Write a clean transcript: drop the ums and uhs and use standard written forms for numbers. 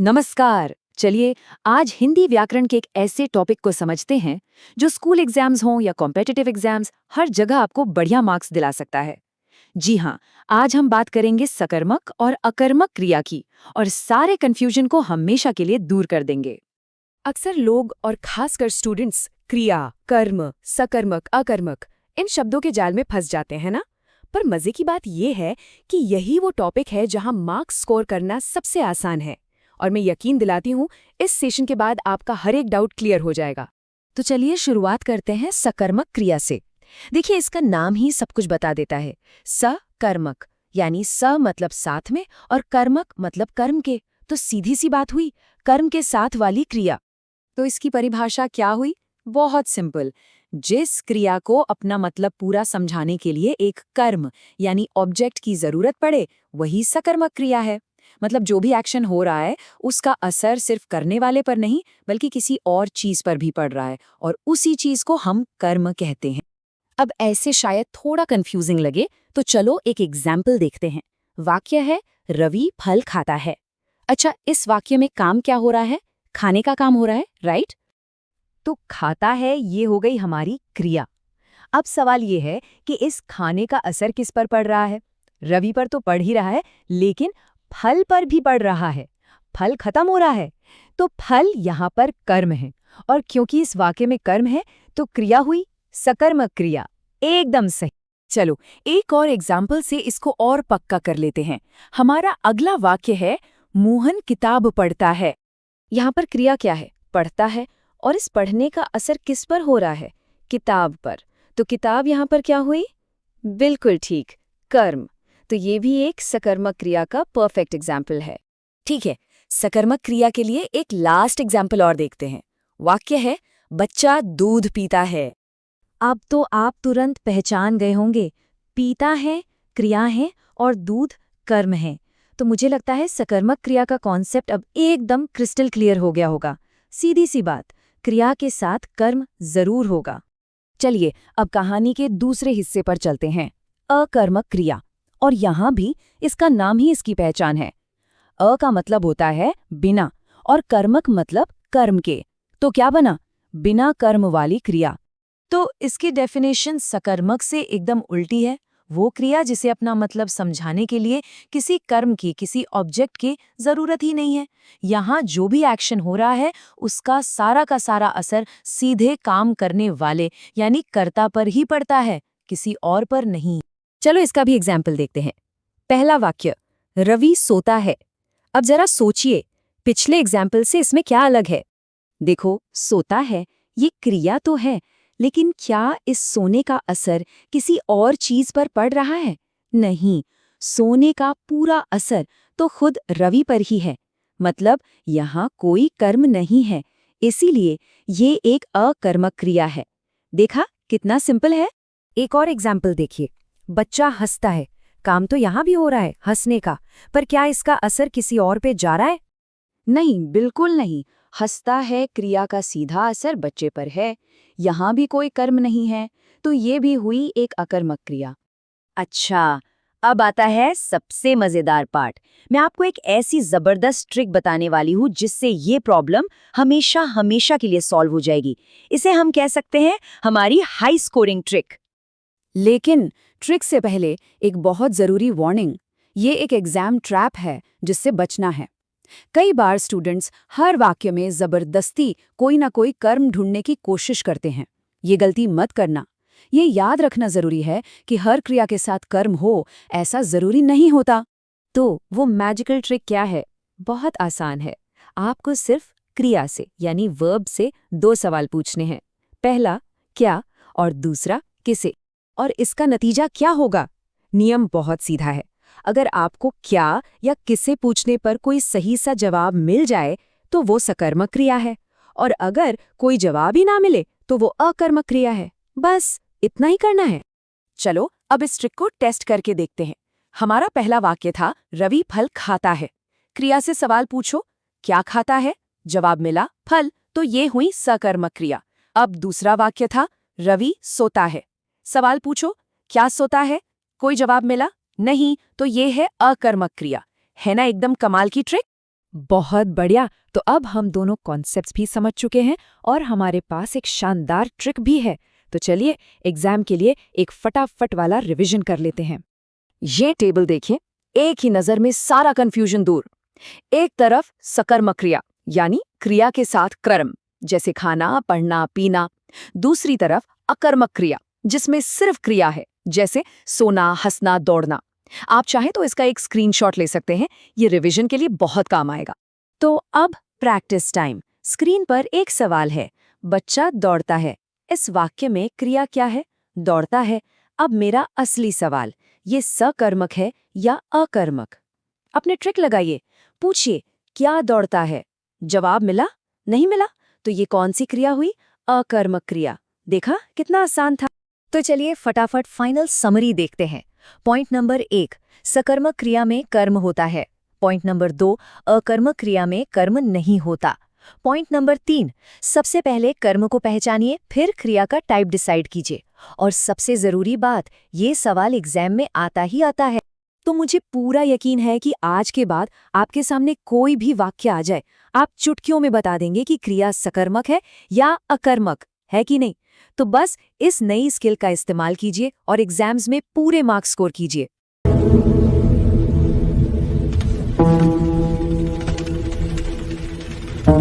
नमस्कार। चलिए आज हिंदी व्याकरण के एक ऐसे टॉपिक को समझते हैं जो स्कूल एग्जाम्स हों या कॉम्पिटिटिव एग्जाम्स हर जगह आपको बढ़िया मार्क्स दिला सकता है। जी हाँ, आज हम बात करेंगे सकर्मक और अकर्मक क्रिया की और सारे कंफ्यूजन को हमेशा के लिए दूर कर देंगे। अक्सर लोग और खासकर स्टूडेंट्स क्रिया, कर्म, सकर्मक, अकर्मक इन शब्दों के जाल में फंस जाते हैं ना। पर मजे की बात यह है कि यही वो टॉपिक है जहां मार्क्स स्कोर करना सबसे आसान है। और मैं यकीन दिलाती हूं इस सेशन के बाद आपका हर एक डाउट क्लियर हो जाएगा। तो चलिए शुरुआत करते हैं सकर्मक क्रिया से। देखिए इसका नाम ही सब कुछ बता देता है। सकर्मक यानी स मतलब साथ में और कर्मक मतलब कर्म के। तो सीधी सी बात हुई, कर्म के साथ वाली क्रिया। तो इसकी परिभाषा क्या हुई? बहुत सिंपल। जिस क्रिया को अपना मतलब पूरा समझाने के लिए एक कर्म यानी ऑब्जेक्ट की जरूरत पड़े वही सकर्मक क्रिया है। मतलब जो भी एक्शन हो रहा है उसका असर सिर्फ करने वाले पर नहीं बल्कि किसी और चीज पर भी पड़ रहा है और उसी चीज को हम कर्म कहते हैं। अब ऐसे शायद थोड़ा कंफ्यूजिंग लगे तो चलो एक एग्जाम्पल देखते हैं। वाक्य है रवि फल खाता है। अच्छा, इस वाक्य में काम क्या हो रहा है? खाने का काम हो रहा है, राइट? तो खाता है ये हो गई हमारी क्रिया। अब सवाल ये है कि इस खाने का असर किस पर पड़ रहा है? रवि पर तो पड़ ही रहा है, लेकिन फल पर भी पड़ रहा है। फल खत्म हो रहा है तो फल यहाँ पर कर्म है। और क्योंकि इस वाक्य में कर्म है तो क्रिया हुई सकर्मक क्रिया। एकदम सही। चलो एक और एग्जाम्पल से इसको और पक्का कर लेते हैं। हमारा अगला वाक्य है मोहन किताब पढ़ता है। यहाँ पर क्रिया क्या है? पढ़ता है। और इस पढ़ने का असर किस पर हो रहा है? किताब पर। तो किताब यहाँ पर क्या हुई? बिल्कुल ठीक, कर्म। तो ये भी एक सकर्मक क्रिया का परफेक्ट एग्जाम्पल है। ठीक है, सकर्मक क्रिया के लिए एक लास्ट एग्जाम्पल और देखते हैं। वाक्य है बच्चा दूध पीता है। अब तो आप तुरंत पहचान गए होंगे, पीता है क्रिया है और दूध कर्म है। तो मुझे लगता है सकर्मक क्रिया का कॉन्सेप्ट अब एकदम क्रिस्टल क्लियर हो गया होगा। सीधी सी बात, क्रिया के साथ कर्म जरूर होगा। चलिए अब कहानी के दूसरे हिस्से पर चलते हैं, अकर्मक क्रिया। और यहाँ भी इसका नाम ही इसकी पहचान है। अ का मतलब होता है बिना और कर्मक मतलब कर्म के। तो क्या बना? बिना कर्म वाली क्रिया। तो इसकी डेफिनेशन सकर्मक से एकदम उल्टी है। वो क्रिया जिसे अपना मतलब समझाने के लिए किसी कर्म की, किसी ऑब्जेक्ट की जरूरत ही नहीं है। यहाँ जो भी एक्शन हो रहा है उसका सारा का सारा असर सीधे काम करने वाले यानी कर्ता पर ही पड़ता है, किसी और पर नहीं। चलो इसका भी एग्जाम्पल देखते हैं। पहला वाक्य, रवि सोता है। अब जरा सोचिए, पिछले एग्जाम्पल से इसमें क्या अलग है? देखो, सोता है ये क्रिया तो है, लेकिन क्या इस सोने का असर किसी और चीज पर पड़ रहा है? नहीं, सोने का पूरा असर तो खुद रवि पर ही है। मतलब यहाँ कोई कर्म नहीं है, इसीलिए ये एक अकर्मक क्रिया है। देखा कितना सिंपल है? एक और एग्जाम्पल देखिए। बच्चा हंसता है। काम तो यहाँ भी हो रहा है हंसने का, पर क्या इसका असर किसी और पे जा रहा है? नहीं, बिल्कुल नहीं। हंसता है क्रिया का सीधा असर बच्चे पर है। यहाँ भी कोई कर्म नहीं है, तो ये भी हुई एक अकर्मक क्रिया। अच्छा, अब आता है सबसे मजेदार पार्ट। मैं आपको एक ऐसी जबरदस्त ट्रिक बताने वाली हूँ जिससे ये प्रॉब्लम हमेशा हमेशा के लिए सॉल्व हो जाएगी। इसे हम कह सकते हैं हमारी हाई स्कोरिंग ट्रिक। लेकिन ट्रिक से पहले एक बहुत जरूरी वार्निंग। ये एक एग्जाम ट्रैप है जिससे बचना है। कई बार स्टूडेंट्स हर वाक्य में जबरदस्ती कोई ना कोई कर्म ढूंढने की कोशिश करते हैं। ये गलती मत करना। ये याद रखना जरूरी है कि हर क्रिया के साथ कर्म हो ऐसा जरूरी नहीं होता। तो वो मैजिकल ट्रिक क्या है? बहुत आसान है। आपको सिर्फ क्रिया से यानी वर्ब से दो सवाल पूछने हैं। पहला क्या और दूसरा किसे। और इसका नतीजा क्या होगा? नियम बहुत सीधा है। अगर आपको क्या या किसे पूछने पर कोई सही सा जवाब मिल जाए तो वो सकर्मक क्रिया है, और अगर कोई जवाब ही ना मिले तो वो अकर्मक क्रिया है। बस इतना ही करना है। चलो अब इस ट्रिक को टेस्ट करके देखते हैं। हमारा पहला वाक्य था रवि फल खाता है। क्रिया से सवाल पूछो क्या खाता है, जवाब मिला फल, तो ये हुई सकर्मक क्रिया। अब दूसरा वाक्य था रवि सोता है। सवाल पूछो क्या सोता है, कोई जवाब मिला नहीं, तो ये है अकर्मक क्रिया। है ना एकदम कमाल की ट्रिक? बहुत बढ़िया। तो अब हम दोनों कॉन्सेप्ट्स भी समझ चुके हैं और हमारे पास एक शानदार ट्रिक भी है। तो चलिए एग्जाम के लिए एक फटाफट वाला रिवीजन कर लेते हैं। ये टेबल देखिए, एक ही नजर में सारा कंफ्यूजन दूर। एक तरफ सकर्मक क्रिया यानी क्रिया के साथ कर्म, जैसे खाना, पढ़ना, पीना। दूसरी तरफ अकर्मक क्रिया जिसमें सिर्फ क्रिया है, जैसे सोना, हंसना, दौड़ना। आप चाहें तो इसका एक स्क्रीनशॉट ले सकते हैं, ये रिवीजन के लिए बहुत काम आएगा। तो अब प्रैक्टिस टाइम। स्क्रीन पर एक सवाल है, बच्चा दौड़ता है। इस वाक्य में क्रिया क्या है? दौड़ता है। अब मेरा असली सवाल, ये सकर्मक है या अकर्मक? अपने ट्रिक लगाइए, पूछिए क्या दौड़ता है? जवाब मिला? नहीं मिला? तो ये कौन सी क्रिया हुई? अकर्मक क्रिया। देखा कितना आसान था। तो चलिए फटाफट फाइनल समरी देखते हैं। पॉइंट नंबर 1, सकर्मक क्रिया में कर्म होता है। पॉइंट नंबर 2, अकर्मक क्रिया में कर्म नहीं होता। पॉइंट नंबर 3, सबसे पहले कर्म को पहचानिए, फिर क्रिया का टाइप डिसाइड कीजिए। और सबसे जरूरी बात, ये सवाल एग्जाम में आता ही आता है। तो मुझे पूरा यकीन है कि आज के बाद आपके सामने कोई भी वाक्य आ जाए, आप चुटकियों में बता देंगे कि क्रिया सकर्मक है या अकर्मक है कि नहीं। तो बस इस नई स्किल का इस्तेमाल कीजिए और एग्जाम्स में पूरे मार्क्स स्कोर कीजिए।